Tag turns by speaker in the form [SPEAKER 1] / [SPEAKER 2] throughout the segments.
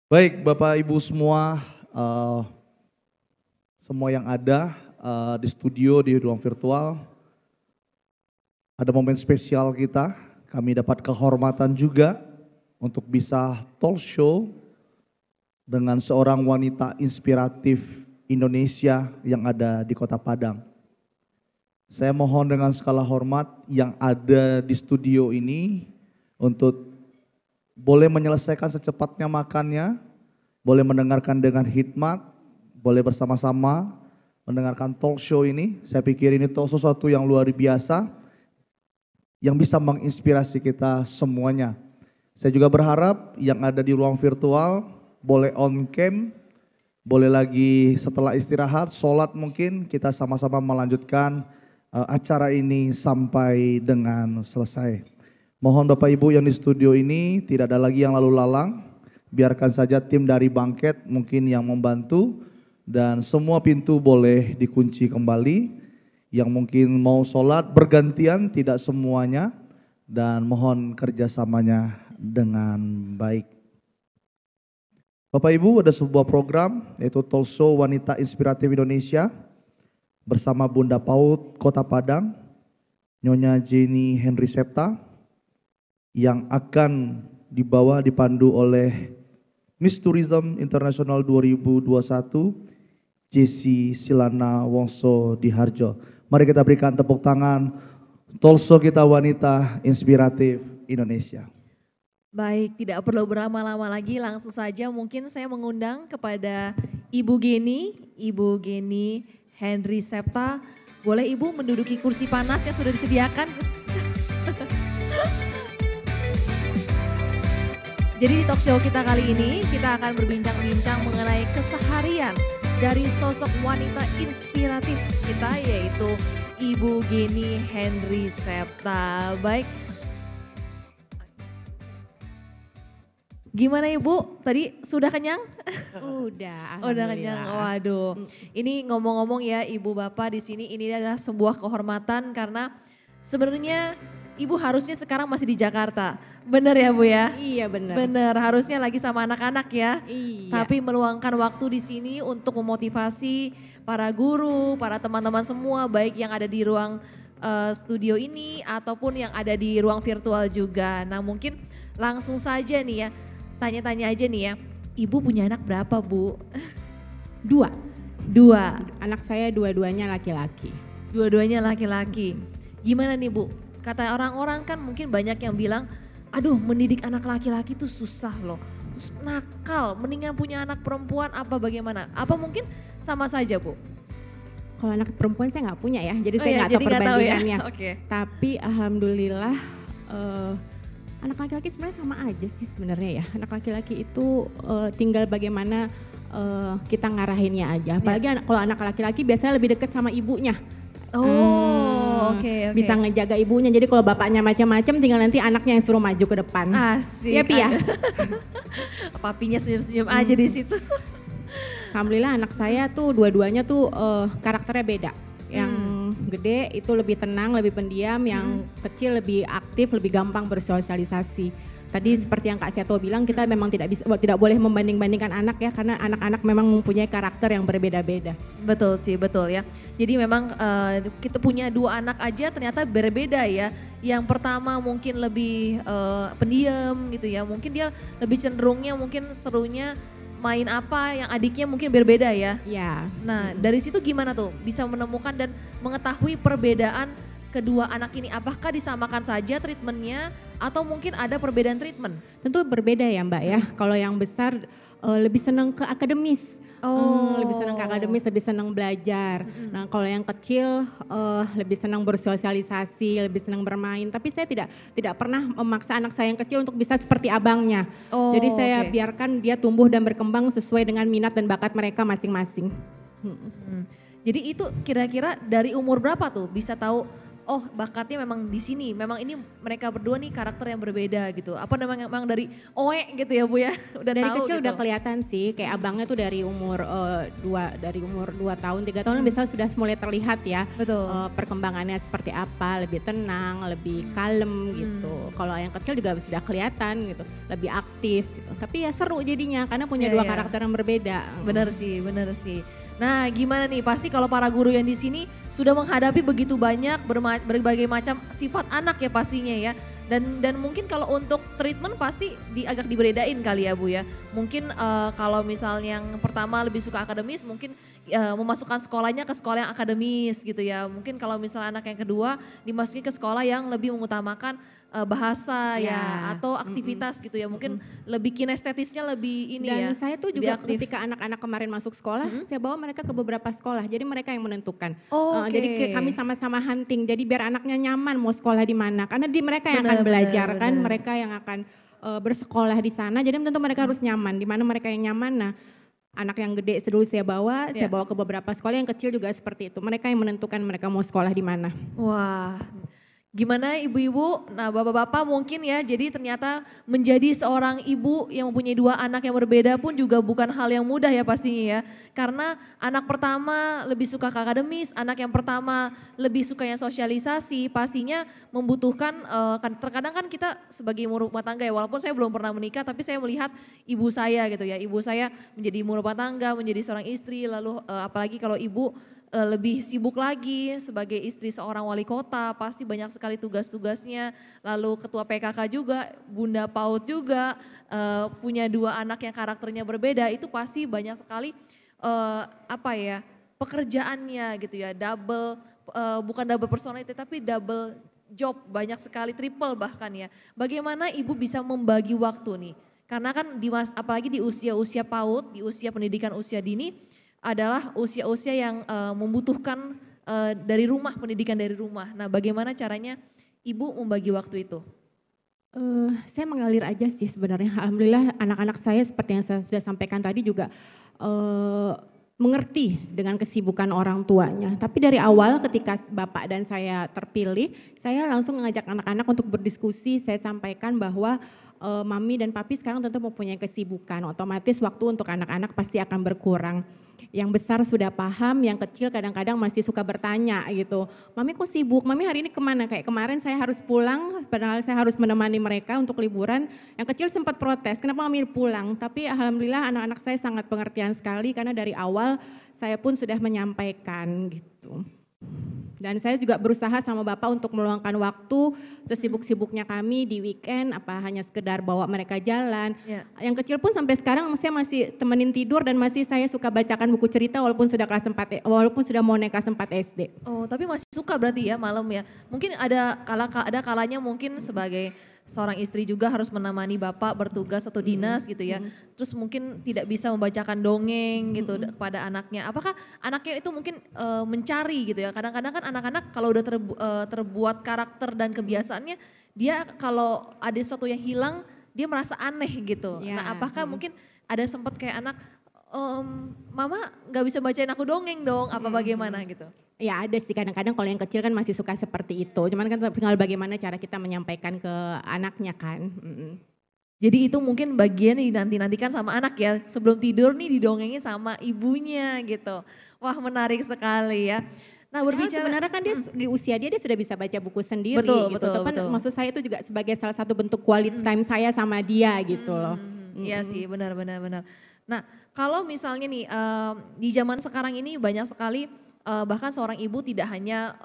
[SPEAKER 1] Baik, Bapak Ibu semua, semua yang ada di studio, di ruang virtual, ada momen spesial kita. Kami dapat kehormatan juga untuk bisa talk show dengan seorang wanita inspiratif Indonesia yang ada di Kota Padang. Saya mohon dengan segala hormat yang ada di studio ini untuk boleh menyelesaikan secepatnya makannya, boleh mendengarkan dengan hikmat, boleh bersama-sama mendengarkan talk show ini. Saya pikir ini sesuatu yang luar biasa yang bisa menginspirasi kita semuanya. Saya juga berharap yang ada di ruang virtual boleh on cam, boleh lagi setelah istirahat, sholat mungkin kita sama-sama melanjutkan acara ini sampai dengan selesai. Mohon Bapak Ibu yang di studio ini tidak ada lagi yang lalu lalang, biarkan saja tim dari Bangket mungkin yang membantu dan semua pintu boleh dikunci kembali. Yang mungkin mau sholat bergantian tidak semuanya dan mohon kerjasamanya dengan baik. Bapak Ibu, ada sebuah program yaitu Talk Show Wanita Inspiratif Indonesia bersama Bunda PAUD Kota Padang, Nyonya Jenny Henry Septa, yang akan dipandu oleh Miss Tourism International 2021 Jessy Silana Wongso Diharjo. Mari kita berikan tepuk tangan Talk Show kita Wanita Inspiratif Indonesia.
[SPEAKER 2] Baik, tidak perlu berlama-lama lagi, langsung saja mungkin saya mengundang kepada Ibu Geni Henry Septa. Boleh Ibu menduduki kursi panas yang sudah disediakan? Jadi di talk show kita kali ini kita akan berbincang-bincang mengenai keseharian dari sosok wanita inspiratif kita yaitu Ibu Geni Henry Septa. Baik. Gimana Ibu? Tadi sudah kenyang?
[SPEAKER 3] Udah.
[SPEAKER 2] Udah kenyang. Waduh. Ini ngomong-ngomong ya Ibu Bapak di sini ini adalah sebuah kehormatan karena sebenarnya Ibu harusnya sekarang masih di Jakarta. Benar ya Bu ya?
[SPEAKER 3] Iya benar.
[SPEAKER 2] Benar, harusnya lagi sama anak-anak ya.
[SPEAKER 3] Iya.
[SPEAKER 2] Tapi meluangkan waktu di sini untuk memotivasi para guru, para teman-teman semua baik yang ada di ruang studio ini ataupun yang ada di ruang virtual juga. Nah mungkin langsung saja nih ya, tanya-tanya aja nih ya. Ibu punya anak berapa Bu?
[SPEAKER 3] Dua. Anak saya dua-duanya laki-laki.
[SPEAKER 2] Dua-duanya laki-laki. Gimana nih Bu? Kata orang-orang kan mungkin banyak yang bilang, aduh mendidik anak laki-laki itu susah loh. Terus nakal, mendingan punya anak perempuan apa bagaimana? Apa mungkin sama saja Bu?
[SPEAKER 3] Kalau anak perempuan saya nggak punya ya, jadi saya
[SPEAKER 2] ya,
[SPEAKER 3] nggak tahu perbandingannya.
[SPEAKER 2] Ya? Okay.
[SPEAKER 3] Tapi alhamdulillah anak laki-laki sebenarnya sama aja sih sebenarnya ya. Anak laki-laki itu tinggal bagaimana kita ngarahinnya aja. Apalagi kalau anak laki-laki biasanya lebih dekat sama ibunya.
[SPEAKER 2] Oke.
[SPEAKER 3] Bisa ngejaga ibunya. Jadi kalau bapaknya macam-macam tinggal nanti anaknya yang suruh maju ke depan.
[SPEAKER 2] Asik.
[SPEAKER 3] Iya Pi ya.
[SPEAKER 2] Papinya senyum-senyum aja di situ.
[SPEAKER 3] Alhamdulillah anak saya tuh dua-duanya tuh karakternya beda. Yang gede itu lebih tenang, lebih pendiam, yang kecil lebih aktif, lebih gampang bersosialisasi. Tadi seperti yang Kak Seto bilang, kita memang tidak boleh membanding-bandingkan anak ya, karena anak-anak memang mempunyai karakter yang berbeda-beda.
[SPEAKER 2] Betul sih, betul ya. Jadi memang kita punya dua anak aja ternyata berbeda ya. Yang pertama mungkin lebih pendiam gitu ya, mungkin dia lebih cenderungnya mungkin serunya main apa, yang adiknya mungkin berbeda ya.
[SPEAKER 3] Iya.
[SPEAKER 2] Nah dari situ gimana tuh bisa menemukan dan mengetahui perbedaan kedua anak ini, apakah disamakan saja treatmentnya atau mungkin ada perbedaan treatment?
[SPEAKER 3] Tentu berbeda ya Mbak ya, kalau yang besar lebih senang ke akademis. Lebih senang ke akademis, lebih senang belajar. Nah kalau yang kecil lebih senang bersosialisasi, lebih senang bermain. Tapi saya tidak pernah memaksa anak saya yang kecil untuk bisa seperti abangnya. Jadi saya biarkan dia tumbuh dan berkembang sesuai dengan minat dan bakat mereka masing-masing.
[SPEAKER 2] Jadi itu kira-kira dari umur berapa tuh bisa tahu, oh bakatnya memang di sini, memang ini mereka berdua nih karakter yang berbeda gitu. Apa memang dari oe gitu ya Bu ya? Udah
[SPEAKER 3] dari
[SPEAKER 2] tahu
[SPEAKER 3] kecil
[SPEAKER 2] gitu.
[SPEAKER 3] Udah kelihatan sih, kayak abangnya tuh dari umur 2 tahun, 3 tahun bisa sudah mulai terlihat ya.
[SPEAKER 2] Betul.
[SPEAKER 3] Perkembangannya seperti apa, lebih tenang, lebih kalem gitu. Kalau yang kecil juga sudah kelihatan gitu, lebih aktif gitu. Tapi ya seru jadinya karena punya dua karakter yang berbeda.
[SPEAKER 2] Bener sih, bener sih. Nah gimana nih, pasti kalau para guru yang di sini sudah menghadapi begitu banyak berbagai macam sifat anak ya pastinya ya. Dan mungkin kalau untuk treatment pasti agak dibedain kali ya Bu ya. Mungkin kalau misalnya yang pertama lebih suka akademis, mungkin memasukkan sekolahnya ke sekolah yang akademis gitu ya. Mungkin kalau misalnya anak yang kedua dimasukin ke sekolah yang lebih mengutamakan bahasa ya atau aktivitas gitu ya. Mungkin lebih kinestetisnya lebih ini ya.
[SPEAKER 3] Dan saya tuh juga ketika anak-anak kemarin masuk sekolah, saya bawa mereka ke beberapa sekolah. Jadi mereka yang menentukan. Jadi kami sama-sama hunting. Jadi biar anaknya nyaman mau sekolah di mana. Karena mereka yang akan belajar kan, mereka yang akan bersekolah di sana. Jadi tentu mereka harus nyaman. Di mana mereka yang nyaman. Nah, anak yang gede dulu saya bawa ke beberapa sekolah, yang kecil juga seperti itu. Mereka yang menentukan mereka mau sekolah di mana.
[SPEAKER 2] Wah. Gimana ibu-ibu, nah bapak-bapak mungkin ya, jadi ternyata menjadi seorang ibu yang mempunyai dua anak yang berbeda pun juga bukan hal yang mudah ya pastinya ya. Karena anak pertama lebih suka ke akademis, anak yang pertama lebih suka yang sosialisasi, pastinya membutuhkan, terkadang kan kita sebagai ibu rumah tangga ya, walaupun saya belum pernah menikah tapi saya melihat ibu saya gitu ya. Ibu saya menjadi ibu rumah tangga, menjadi seorang istri, lalu apalagi kalau ibu lebih sibuk lagi sebagai istri seorang wali kota, pasti banyak sekali tugas-tugasnya, lalu ketua PKK juga, bunda PAUD juga, punya dua anak yang karakternya berbeda, itu pasti banyak sekali pekerjaannya gitu ya, double, bukan double personality tapi double job, banyak sekali, triple bahkan ya. Bagaimana ibu bisa membagi waktu nih? Karena kan apalagi di usia-usia PAUD, di usia pendidikan usia dini, adalah usia-usia yang membutuhkan dari rumah, pendidikan dari rumah. Nah bagaimana caranya ibu membagi waktu itu?
[SPEAKER 3] Saya mengalir aja sih sebenarnya. Alhamdulillah anak-anak saya seperti yang saya sudah sampaikan tadi juga mengerti dengan kesibukan orang tuanya. Tapi dari awal ketika bapak dan saya terpilih, saya langsung mengajak anak-anak untuk berdiskusi. Saya sampaikan bahwa mami dan papi sekarang tentu mempunyai kesibukan. Otomatis waktu untuk anak-anak pasti akan berkurang. Yang besar sudah paham, yang kecil kadang-kadang masih suka bertanya gitu. Mami kok sibuk, mami hari ini kemana? Kayak kemarin saya harus pulang, padahal saya harus menemani mereka untuk liburan. Yang kecil sempat protes, kenapa mami pulang? Tapi alhamdulillah anak-anak saya sangat pengertian sekali karena dari awal saya pun sudah menyampaikan gitu. Dan saya juga berusaha sama bapak untuk meluangkan waktu sesibuk-sibuknya kami di weekend, apa hanya sekedar bawa mereka jalan. Yang kecil pun sampai sekarang saya masih temenin tidur dan masih saya suka bacakan buku cerita walaupun sudah mau naik kelas 4 SD.
[SPEAKER 2] Oh, tapi masih suka berarti ya malam ya. Mungkin ada kalanya mungkin sebagai seorang istri juga harus menemani bapak bertugas atau dinas gitu ya. Terus mungkin tidak bisa membacakan dongeng gitu kepada anaknya. Apakah anaknya itu mungkin mencari gitu ya. Kadang-kadang kan anak-anak kalau udah terbuat karakter dan kebiasaannya, dia kalau ada sesuatu yang hilang dia merasa aneh gitu. Nah apakah mungkin ada sempat kayak anak, mama gak bisa bacain aku dongeng dong, apa bagaimana gitu?
[SPEAKER 3] Ya ada sih, kadang-kadang kalau yang kecil kan masih suka seperti itu. Cuman kan tinggal bagaimana cara kita menyampaikan ke anaknya kan.
[SPEAKER 2] Jadi itu mungkin bagian yang dinanti-nantikan sama anak ya. Sebelum tidur nih didongengin sama ibunya gitu. Wah menarik sekali ya. Nah berbicara
[SPEAKER 3] sebenarnya kan dia di usia dia sudah bisa baca buku sendiri
[SPEAKER 2] betul,
[SPEAKER 3] gitu.
[SPEAKER 2] Betul.
[SPEAKER 3] Maksud saya itu juga sebagai salah satu bentuk quality time saya sama dia gitu loh.
[SPEAKER 2] Iya sih benar. Nah kalau misalnya nih di zaman sekarang ini banyak sekali bahkan seorang ibu tidak hanya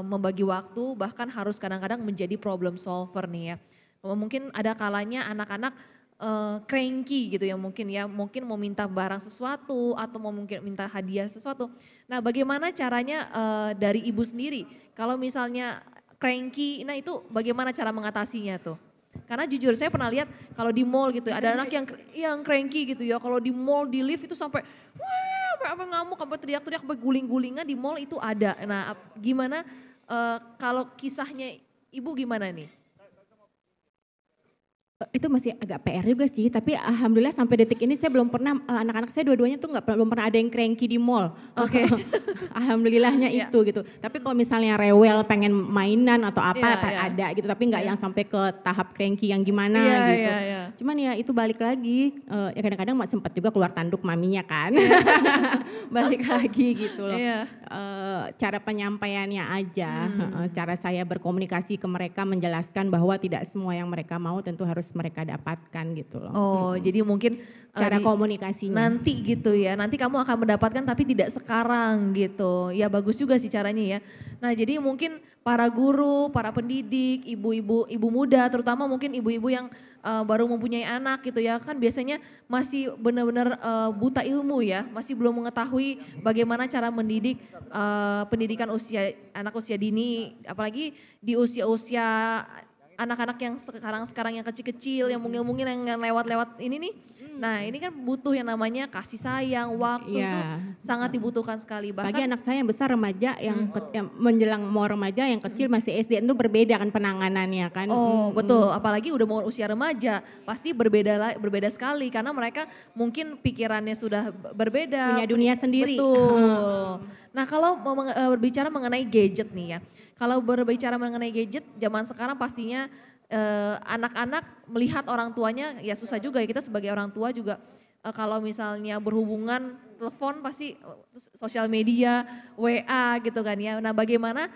[SPEAKER 2] membagi waktu, bahkan harus kadang-kadang menjadi problem solver nih ya. Mungkin ada kalanya anak-anak cranky gitu ya, mungkin mau minta barang sesuatu atau mau mungkin minta hadiah sesuatu. Nah bagaimana caranya dari ibu sendiri, kalau misalnya cranky, nah itu bagaimana cara mengatasinya tuh? Karena jujur saya pernah lihat kalau di mall gitu ada anak yang cranky gitu ya, kalau di mall di lift itu sampai sampai ngamuk, sampai teriak-teriak, sampai guling-gulingan di mall itu ada. Nah gimana kalau kisahnya ibu gimana nih?
[SPEAKER 3] Itu masih agak PR juga sih, tapi alhamdulillah sampai detik ini saya belum pernah, anak-anak saya dua-duanya tuh belum pernah ada yang cranky di mall.
[SPEAKER 2] Oke.
[SPEAKER 3] Alhamdulillahnya itu gitu. Tapi kalau misalnya rewel pengen mainan atau apa ada gitu, tapi nggak yang sampai ke tahap cranky yang gimana gitu. Cuman ya itu balik lagi, ya kadang-kadang sempat juga keluar tanduk maminya kan. Balik lagi gitu loh. Cara penyampaiannya aja, cara saya berkomunikasi ke mereka menjelaskan bahwa tidak semua yang mereka mau tentu harus mereka dapatkan gitu loh.
[SPEAKER 2] Oh, jadi mungkin
[SPEAKER 3] Cara komunikasinya.
[SPEAKER 2] nanti gitu ya, nanti kamu akan mendapatkan tapi tidak sekarang gitu. Ya bagus juga sih caranya ya. Nah jadi mungkin para guru, para pendidik, ibu muda terutama mungkin ibu-ibu yang baru mempunyai anak gitu ya. Kan biasanya masih benar-benar buta ilmu ya, masih belum mengetahui bagaimana cara mendidik pendidikan anak usia dini. Apalagi di usia-usia anak-anak yang sekarang yang kecil-kecil, yang mungil-mungil, yang lewat-lewat ini nih. Nah ini kan butuh yang namanya kasih sayang, waktu itu sangat dibutuhkan sekali.
[SPEAKER 3] Bagi anak saya yang besar remaja, yang menjelang mau remaja, yang kecil masih SD itu berbeda kan penanganannya kan.
[SPEAKER 2] Oh betul, apalagi udah mau usia remaja, pasti berbeda sekali karena mereka mungkin pikirannya sudah berbeda.
[SPEAKER 3] Punya dunia sendiri.
[SPEAKER 2] Betul. Nah kalau berbicara mengenai gadget nih ya, kalau berbicara mengenai gadget zaman sekarang pastinya anak-anak melihat orang tuanya ya susah juga ya, kita sebagai orang tua juga kalau misalnya berhubungan telepon pasti sosial media, WA gitu kan ya. Nah bagaimana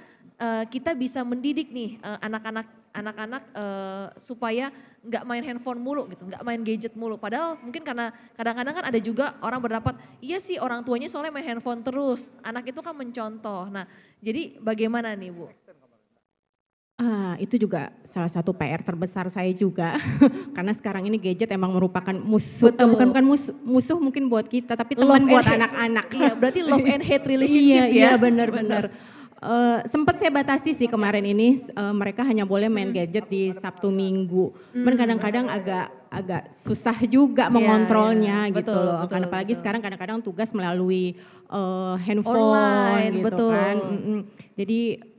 [SPEAKER 2] kita bisa mendidik nih anak-anak supaya nggak main handphone mulu gitu, nggak main gadget mulu. Padahal mungkin karena kadang-kadang kan ada juga orang berpendapat, iya sih orang tuanya soalnya main handphone terus, anak itu kan mencontoh. Nah jadi bagaimana nih Bu?
[SPEAKER 3] Itu juga salah satu PR terbesar saya juga karena sekarang ini gadget emang merupakan musuh, bukan musuh mungkin buat kita tapi teman buat anak-anak.
[SPEAKER 2] Iya, berarti love and hate relationship ya.
[SPEAKER 3] Iya benar-benar. Sempat saya batasi sih kemarin ini mereka hanya boleh main gadget di Sabtu Minggu. Cuman kadang-kadang agak susah juga mengontrolnya gitu loh. Karena apalagi sekarang kadang-kadang tugas melalui handphone online, gitu betul. Kan. Jadi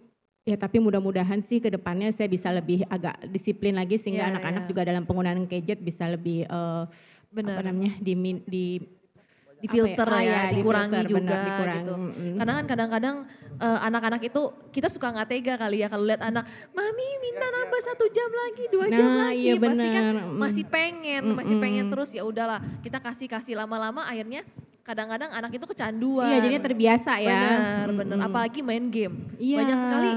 [SPEAKER 3] ya tapi mudah-mudahan sih ke depannya saya bisa lebih agak disiplin lagi sehingga anak-anak juga dalam penggunaan gadget bisa lebih
[SPEAKER 2] difilter dikurangi juga gitu. Karena kan kadang-kadang anak-anak itu kita suka nggak tega kali ya kalau lihat anak, mami minta nambah 1 jam lagi, 2 jam lagi,
[SPEAKER 3] iya
[SPEAKER 2] pasti kan masih pengen terus ya udahlah kita kasih lama-lama akhirnya kadang-kadang anak itu kecanduan.
[SPEAKER 3] Iya jadinya terbiasa ya.
[SPEAKER 2] Bener, apalagi main game. Iya. Banyak sekali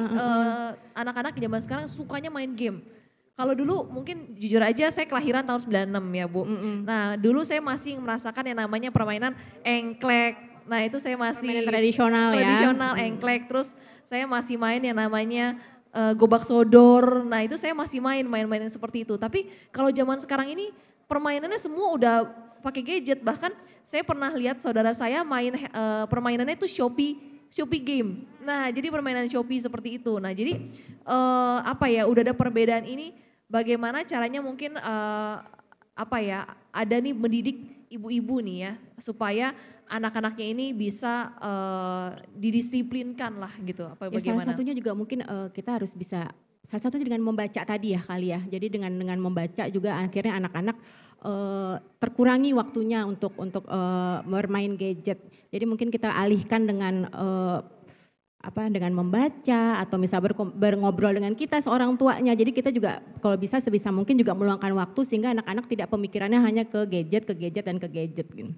[SPEAKER 2] anak-anak di zaman sekarang sukanya main game. Kalau dulu mungkin jujur aja saya kelahiran tahun 96 ya Bu. Nah dulu saya masih merasakan yang namanya permainan engklek. Nah itu saya masih
[SPEAKER 3] permainan tradisional
[SPEAKER 2] engklek. Terus saya masih main yang namanya gobak sodor. Nah itu saya masih main-main seperti itu. Tapi kalau zaman sekarang ini permainannya semua udah pakai gadget. Bahkan saya pernah lihat saudara saya main permainannya itu Shopee game. Nah jadi permainan Shopee seperti itu. Nah jadi udah ada perbedaan ini. Bagaimana caranya mungkin ada nih mendidik ibu-ibu nih ya supaya anak-anaknya ini bisa didisiplinkan lah gitu. Bagaimana?
[SPEAKER 3] Salah satunya juga mungkin kita harus bisa, salah satunya dengan membaca tadi ya kali ya. Jadi dengan membaca juga akhirnya anak-anak terkurangi waktunya untuk bermain gadget. Jadi mungkin kita alihkan dengan dengan membaca atau misal berngobrol dengan kita seorang tuanya. Jadi kita juga kalau bisa sebisa mungkin juga meluangkan waktu sehingga anak-anak tidak pemikirannya hanya ke gadget gitu.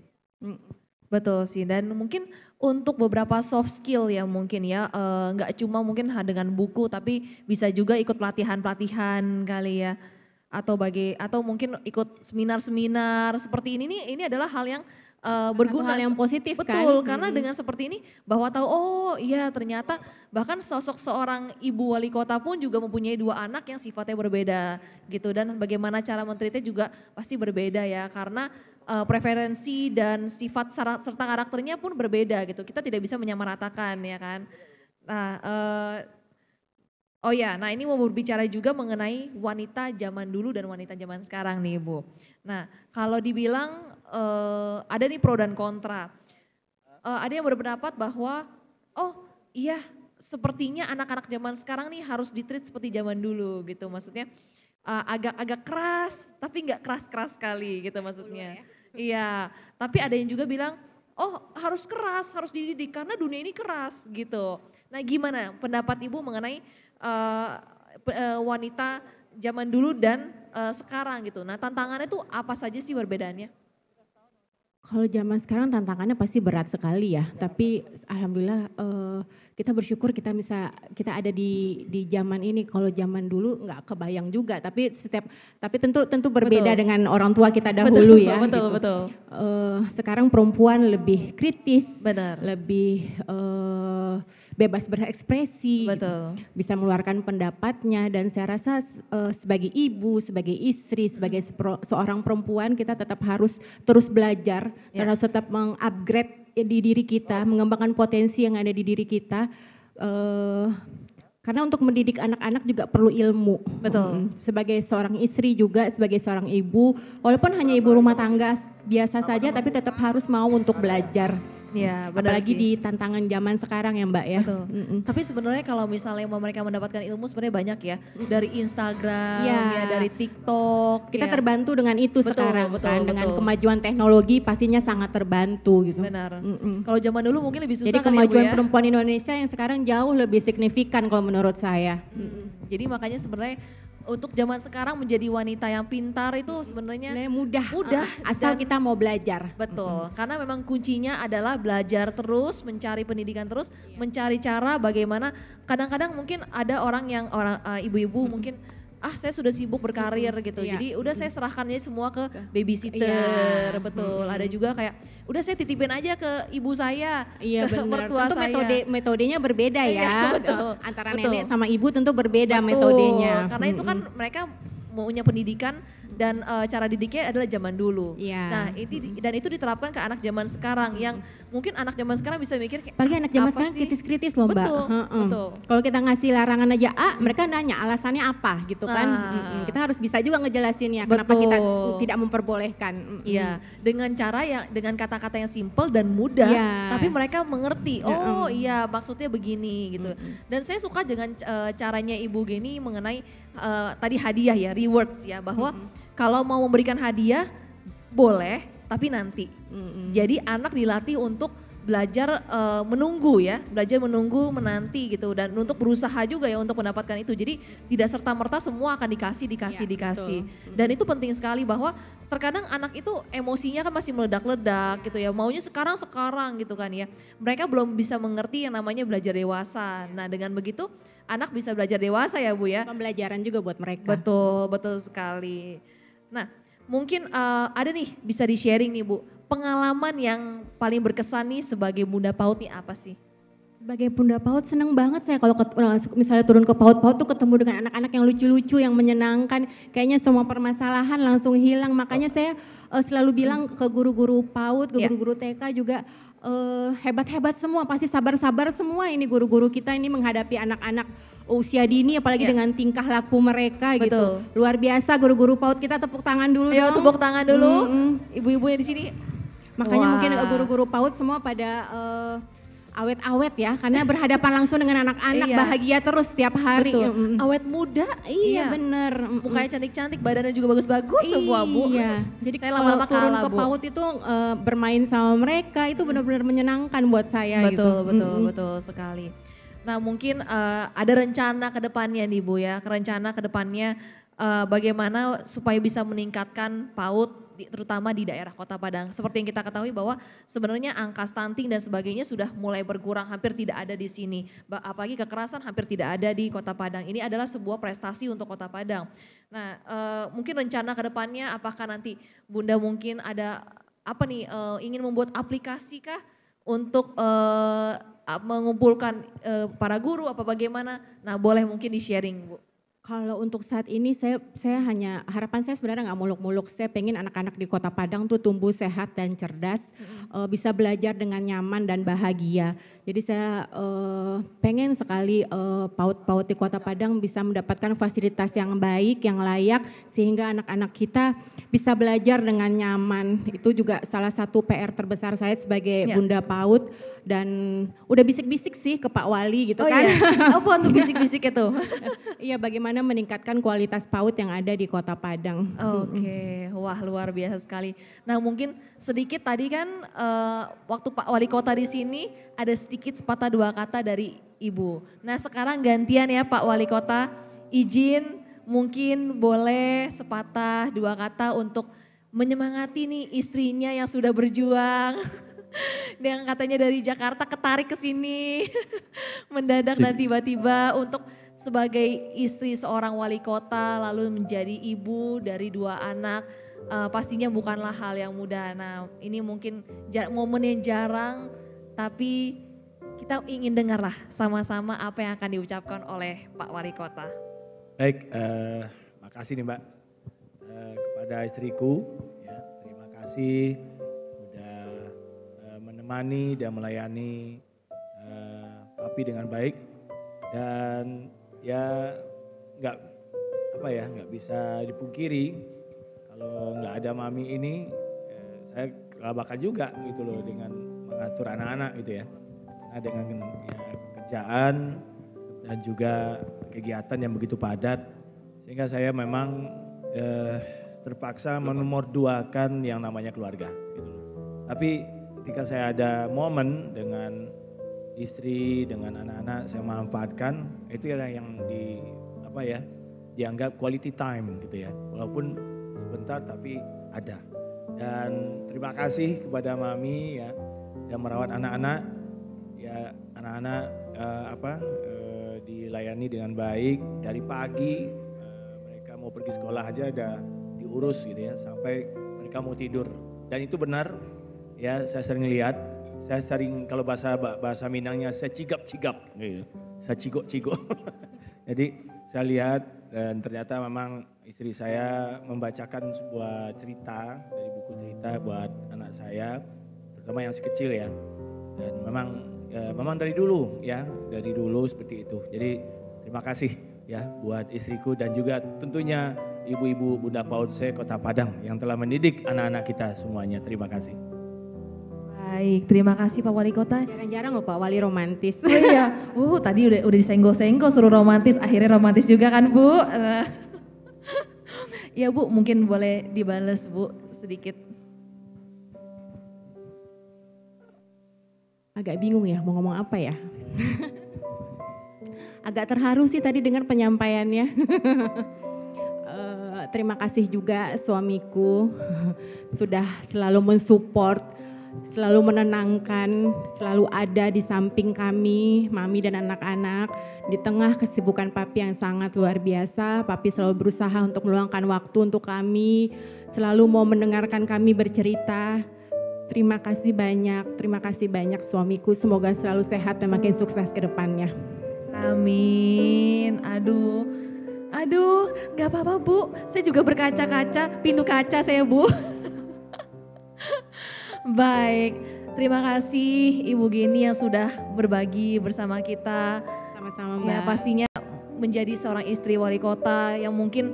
[SPEAKER 2] Betul sih, dan mungkin untuk beberapa soft skill ya mungkin ya, nggak cuma mungkin dengan buku tapi bisa juga ikut pelatihan-pelatihan kali ya. Atau mungkin ikut seminar-seminar seperti ini nih, ini adalah hal yang berguna.
[SPEAKER 3] Hal yang positif
[SPEAKER 2] betul,
[SPEAKER 3] kan.
[SPEAKER 2] Betul, karena dengan seperti ini bahwa tahu oh iya ternyata bahkan sosok seorang ibu wali kota pun juga mempunyai 2 anak yang sifatnya berbeda gitu. Dan bagaimana cara mentreatnya juga pasti berbeda ya karena preferensi dan sifat serta karakternya pun berbeda gitu. Kita tidak bisa menyamaratakan ya kan. Nah, ini mau berbicara juga mengenai wanita zaman dulu dan wanita zaman sekarang nih Bu. Nah kalau dibilang ada nih pro dan kontra. Ada yang berpendapat bahwa sepertinya anak-anak zaman sekarang nih harus ditreat seperti zaman dulu gitu. Maksudnya agak keras tapi nggak keras-keras sekali gitu maksudnya. Iya, tapi ada yang juga bilang harus keras, harus dididik karena dunia ini keras gitu. Nah gimana pendapat Ibu mengenai wanita zaman dulu dan sekarang gitu. Nah tantangannya tuh apa saja sih perbedaannya?
[SPEAKER 3] Kalau zaman sekarang tantangannya pasti berat sekali ya, tapi alhamdulillah kita bersyukur kita ada di zaman ini. Kalau zaman dulu nggak kebayang juga, tapi tentu berbeda
[SPEAKER 2] Betul.
[SPEAKER 3] dengan orang tua kita dahulu
[SPEAKER 2] Betul,
[SPEAKER 3] ya.
[SPEAKER 2] betul,
[SPEAKER 3] gitu.
[SPEAKER 2] betul.
[SPEAKER 3] Sekarang perempuan lebih kritis,
[SPEAKER 2] Benar.
[SPEAKER 3] lebih bebas berekspresi,
[SPEAKER 2] Betul.
[SPEAKER 3] bisa mengeluarkan pendapatnya, dan saya rasa sebagai ibu, sebagai istri, sebagai seorang perempuan kita tetap harus terus belajar dan harus tetap mengupgrade di diri kita, mengembangkan potensi yang ada di diri kita. Karena untuk mendidik anak-anak juga perlu ilmu.
[SPEAKER 2] Betul.
[SPEAKER 3] Sebagai seorang istri juga, sebagai seorang ibu, walaupun hanya ibu rumah tangga biasa saja, tapi tetap harus mau untuk belajar.
[SPEAKER 2] Ya, benar
[SPEAKER 3] Apalagi
[SPEAKER 2] sih.
[SPEAKER 3] di tantangan zaman sekarang ya Mbak ya.
[SPEAKER 2] Betul. Tapi sebenarnya kalau misalnya mereka mendapatkan ilmu sebenarnya banyak ya. Dari Instagram,
[SPEAKER 3] Ya.
[SPEAKER 2] ya dari TikTok.
[SPEAKER 3] Kita
[SPEAKER 2] ya.
[SPEAKER 3] terbantu dengan itu
[SPEAKER 2] Betul,
[SPEAKER 3] sekarang
[SPEAKER 2] betul,
[SPEAKER 3] kan. Dengan
[SPEAKER 2] betul.
[SPEAKER 3] kemajuan teknologi pastinya sangat terbantu gitu.
[SPEAKER 2] Benar. Kalau zaman dulu mungkin lebih susah
[SPEAKER 3] Jadi
[SPEAKER 2] kali ya, Bu,
[SPEAKER 3] kemajuan
[SPEAKER 2] ya.
[SPEAKER 3] perempuan Indonesia yang sekarang jauh lebih signifikan kalau menurut saya.
[SPEAKER 2] Jadi makanya sebenarnya untuk zaman sekarang menjadi wanita yang pintar itu sebenarnya
[SPEAKER 3] Sebenarnya mudah,
[SPEAKER 2] mudah,
[SPEAKER 3] asal
[SPEAKER 2] dan-
[SPEAKER 3] kita mau belajar.
[SPEAKER 2] betul. Karena memang kuncinya adalah belajar terus, mencari pendidikan terus, mencari cara bagaimana. Kadang-kadang mungkin ada ibu-ibu mungkin saya sudah sibuk berkarir gitu.
[SPEAKER 3] Iya.
[SPEAKER 2] Jadi udah saya serahkan aja semua ke babysitter,
[SPEAKER 3] Iya.
[SPEAKER 2] betul. Ada juga kayak udah saya titipin aja ke ibu saya,
[SPEAKER 3] Iya
[SPEAKER 2] ke
[SPEAKER 3] benar.
[SPEAKER 2] mertua
[SPEAKER 3] Tentu
[SPEAKER 2] saya.
[SPEAKER 3] metodenya berbeda
[SPEAKER 2] Iya,
[SPEAKER 3] ya.
[SPEAKER 2] betul,
[SPEAKER 3] Antara
[SPEAKER 2] betul.
[SPEAKER 3] nenek sama ibu tentu berbeda
[SPEAKER 2] Betul,
[SPEAKER 3] metodenya.
[SPEAKER 2] karena itu kan mereka punya pendidikan dan cara didiknya adalah zaman dulu.
[SPEAKER 3] Iya.
[SPEAKER 2] Nah, itu diterapkan ke anak zaman sekarang yang mungkin anak zaman sekarang bisa mikir kayak
[SPEAKER 3] Apalagi anak zaman
[SPEAKER 2] apa
[SPEAKER 3] sekarang
[SPEAKER 2] sih?
[SPEAKER 3] kritis-kritis loh Mbak.
[SPEAKER 2] Betul,
[SPEAKER 3] Heeh.
[SPEAKER 2] betul.
[SPEAKER 3] Kalau kita ngasih larangan aja mereka nanya alasannya apa gitu kan.
[SPEAKER 2] Nah.
[SPEAKER 3] Kita harus bisa juga ngejelasinnya kenapa kita
[SPEAKER 2] Betul.
[SPEAKER 3] tidak memperbolehkan.
[SPEAKER 2] Iya, dengan dengan kata-kata yang simple dan mudah,
[SPEAKER 3] Iya.
[SPEAKER 2] tapi mereka mengerti.
[SPEAKER 3] Ya,
[SPEAKER 2] Oh iya, maksudnya begini gitu. Dan saya suka dengan caranya Ibu Geni mengenai tadi hadiah ya, rewards ya, bahwa kalau mau memberikan hadiah boleh, tapi nanti. Jadi anak dilatih untuk belajar menunggu ya, belajar menunggu, menanti gitu, dan untuk berusaha juga ya untuk mendapatkan itu. Jadi tidak serta-merta semua akan dikasih.
[SPEAKER 3] Ya,
[SPEAKER 2] Dan itu penting sekali bahwa terkadang anak itu emosinya kan masih meledak-ledak gitu ya, maunya sekarang gitu kan ya. Mereka belum bisa mengerti yang namanya belajar dewasa. Nah dengan begitu anak bisa belajar dewasa ya Bu ya.
[SPEAKER 3] Pembelajaran juga buat mereka.
[SPEAKER 2] Betul, betul sekali. Nah mungkin ada nih bisa di-sharing nih Bu, pengalaman yang paling berkesan nih sebagai Bunda PAUD nih apa sih?
[SPEAKER 3] Sebagai Bunda PAUD seneng banget saya kalau misalnya turun ke PAUD tuh ketemu dengan anak-anak yang lucu-lucu, yang menyenangkan. Kayaknya semua permasalahan langsung hilang. Makanya saya selalu bilang ke guru-guru PAUD, ke guru-guru TK juga hebat-hebat semua. Pasti sabar-sabar semua ini guru-guru kita ini menghadapi anak-anak usia dini, apalagi dengan tingkah laku mereka gitu.
[SPEAKER 2] Betul.
[SPEAKER 3] Luar biasa guru-guru PAUD kita, tepuk tangan dulu
[SPEAKER 2] Ayo
[SPEAKER 3] dong.
[SPEAKER 2] tepuk tangan dulu, ibu-ibu yang di sini.
[SPEAKER 3] Makanya
[SPEAKER 2] Wah.
[SPEAKER 3] mungkin guru-guru PAUD semua pada awet-awet ya, karena berhadapan langsung dengan anak-anak,
[SPEAKER 2] Iya.
[SPEAKER 3] bahagia terus setiap hari.
[SPEAKER 2] Betul, awet muda.
[SPEAKER 3] Iya bener.
[SPEAKER 2] Mukanya cantik-cantik, badannya juga bagus-bagus semua Bu.
[SPEAKER 3] Iya. Jadi
[SPEAKER 2] Saya
[SPEAKER 3] kalau
[SPEAKER 2] lama-lama
[SPEAKER 3] turun
[SPEAKER 2] kalah
[SPEAKER 3] ke
[SPEAKER 2] Bu.
[SPEAKER 3] PAUD itu bermain sama mereka itu benar-benar menyenangkan buat saya gitu.
[SPEAKER 2] Betul sekali. Nah mungkin ada rencana ke depannya nih Bu ya, rencana ke depannya bagaimana supaya bisa meningkatkan PAUD terutama di daerah Kota Padang. Seperti yang kita ketahui bahwa sebenarnya angka stunting dan sebagainya sudah mulai berkurang, hampir tidak ada di sini. Apalagi kekerasan hampir tidak ada di Kota Padang. Ini adalah sebuah prestasi untuk Kota Padang. Nah mungkin rencana ke depannya apakah nanti Bunda mungkin ada apa nih ingin membuat aplikasi kah untuk mengumpulkan para guru apa bagaimana? Nah boleh mungkin di-sharing Bu.
[SPEAKER 3] Kalau untuk saat ini saya hanya, harapan saya sebenarnya nggak muluk-muluk. Saya pengen anak-anak di Kota Padang tuh tumbuh sehat dan cerdas, bisa belajar dengan nyaman dan bahagia. Jadi saya pengen sekali PAUD di Kota Padang bisa mendapatkan fasilitas yang baik, yang layak, sehingga anak-anak kita bisa belajar dengan nyaman. Itu juga salah satu PR terbesar saya sebagai Bunda PAUD. Dan udah bisik-bisik sih ke Pak Wali gitu kan.
[SPEAKER 2] Iya. Apa untuk bisik-bisik itu?
[SPEAKER 3] Iya, bagaimana meningkatkan kualitas PAUD yang ada di Kota Padang.
[SPEAKER 2] Oke, wah luar biasa sekali. Nah mungkin sedikit tadi kan waktu Pak Wali Kota di sini ada sedikit sepatah dua kata dari Ibu. Nah sekarang gantian ya Pak Wali Kota, izin mungkin boleh sepatah dua kata untuk menyemangati nih istrinya yang sudah berjuang. Yang katanya dari Jakarta ketarik ke sini. Mendadak dan tiba-tiba untuk sebagai istri seorang wali kota lalu menjadi ibu dari 2 anak. Pastinya bukanlah hal yang mudah. Nah ini mungkin momen yang jarang tapi kita ingin dengarlah sama-sama apa yang akan diucapkan oleh Pak Wali Kota.
[SPEAKER 4] Baik, makasih nih Mbak kepada istriku. Ya, terima kasih sudah menemani dan melayani Papi dengan baik. Dan ya nggak bisa dipungkiri kalau nggak ada Mami ini saya kelabakan juga gitu loh dengan mengatur anak-anak gitu ya. Nah, dengan kerjaan dan juga kegiatan yang begitu padat sehingga saya memang terpaksa menomorduakan yang namanya keluarga gitu loh. Tapi ketika saya ada momen dengan istri, dengan anak-anak saya manfaatkan itu yang dianggap quality time gitu ya. Walaupun sebentar tapi ada. Dan terima kasih kepada Mami ya yang merawat anak-anak ya, anak-anak dilayani dengan baik dari pagi mereka mau pergi sekolah aja ada diurus gitu ya sampai mereka mau tidur. Dan itu benar ya, saya sering lihat, saya sering kalau bahasa Minangnya saya cigap-cigap gitu. Saya cigok-cigok. Jadi saya lihat dan ternyata memang istri saya membacakan sebuah cerita dari buku cerita buat anak saya, terutama yang si kecil ya. Dan memang dari dulu ya, dari dulu seperti itu. Jadi terima kasih ya buat istriku dan juga tentunya ibu-ibu Bunda PAUD Kota Padang yang telah mendidik anak-anak kita semuanya. Terima kasih.
[SPEAKER 2] Baik, terima kasih Pak Wali Kota.
[SPEAKER 3] Jarang-jarang loh Pak Wali romantis.
[SPEAKER 2] Oh iya, tadi udah disenggol-senggol suruh romantis, akhirnya romantis juga kan Bu. Ya Bu, mungkin boleh dibales Bu sedikit.
[SPEAKER 3] Agak bingung ya mau ngomong apa ya. Agak terharu sih tadi dengar penyampaiannya. Terima kasih juga suamiku sudah selalu mensupport, selalu menenangkan, selalu ada di samping kami, Mami dan anak-anak. Di tengah kesibukan Papi yang sangat luar biasa, Papi selalu berusaha untuk meluangkan waktu untuk kami, selalu mau mendengarkan kami bercerita. Terima kasih banyak suamiku, semoga selalu sehat dan makin sukses ke depannya.
[SPEAKER 2] Amin. Aduh, gak apa-apa Bu, saya juga berkaca-kaca, pintu kaca saya Bu. Baik, terima kasih Ibu Geni yang sudah berbagi bersama kita.
[SPEAKER 3] Sama-sama Mbak.
[SPEAKER 2] Ya, pastinya menjadi seorang istri wali kota yang mungkin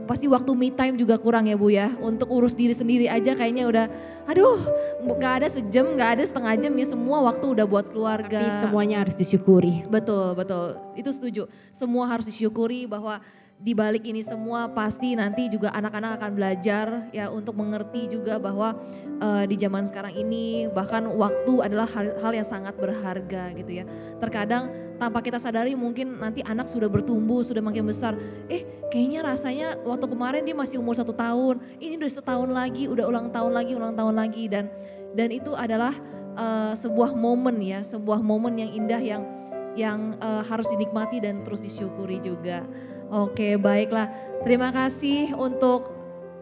[SPEAKER 2] pasti waktu me time juga kurang ya Bu ya. Untuk urus diri sendiri aja kayaknya udah gak ada sejam, gak ada setengah jam ya, semua waktu udah buat keluarga.
[SPEAKER 3] Tapi semuanya harus disyukuri.
[SPEAKER 2] Betul, itu setuju. Semua harus disyukuri bahwa di balik ini semua pasti nanti juga anak-anak akan belajar ya untuk mengerti juga bahwa di zaman sekarang ini bahkan waktu adalah hal yang sangat berharga gitu ya. Terkadang tanpa kita sadari mungkin nanti anak sudah bertumbuh, sudah makin besar. Kayaknya rasanya waktu kemarin dia masih umur 1 tahun, ini udah setahun lagi, udah ulang tahun lagi dan itu adalah sebuah momen ya, sebuah momen yang indah yang harus dinikmati dan terus disyukuri juga. Oke, baiklah. Terima kasih untuk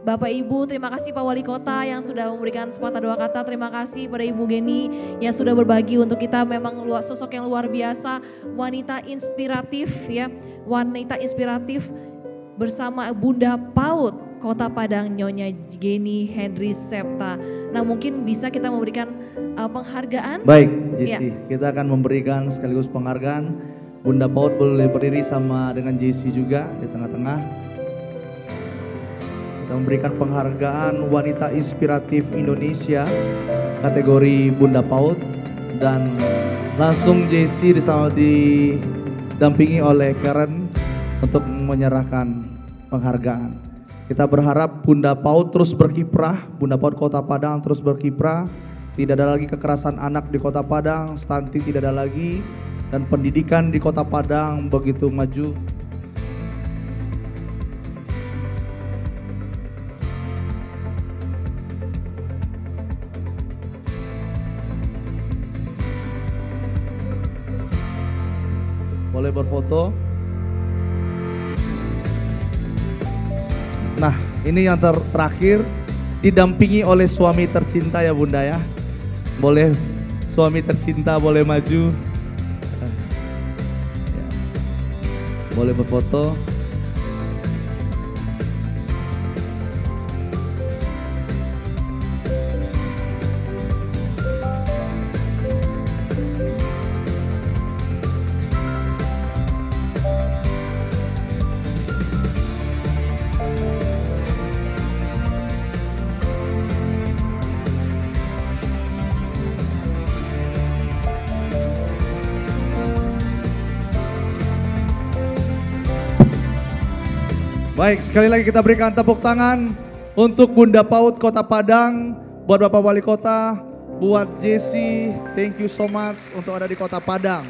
[SPEAKER 2] Bapak Ibu, terima kasih Pak Wali Kota yang sudah memberikan sepatah dua kata. Terima kasih pada Ibu Geni yang sudah berbagi untuk kita, memang sosok yang luar biasa, wanita inspiratif ya, wanita inspiratif bersama Bunda PAUD Kota Padang Nyonya Geni Hendry Septa. Nah, mungkin bisa kita memberikan penghargaan.
[SPEAKER 1] Baik, Jessy, kita akan memberikan sekaligus penghargaan. Bunda PAUD boleh berdiri sama dengan Jessy juga di tengah-tengah. Kita memberikan penghargaan Wanita Inspiratif Indonesia kategori Bunda PAUD, dan langsung Jessy didampingi oleh Karen untuk menyerahkan penghargaan. Kita berharap Bunda PAUD terus berkiprah, Bunda PAUD Kota Padang terus berkiprah. Tidak ada lagi kekerasan anak di Kota Padang, stunting tidak ada lagi, dan pendidikan di Kota Padang begitu maju. boleh berfoto. Nah, ini yang terakhir, didampingi oleh suami tercinta ya Bunda ya. Boleh suami tercinta boleh maju. Ya. Boleh berfoto. Baik, sekali lagi kita berikan tepuk tangan untuk Bunda PAUD Kota Padang, buat Bapak Wali Kota, buat Jesse, thank you so much untuk ada di Kota Padang.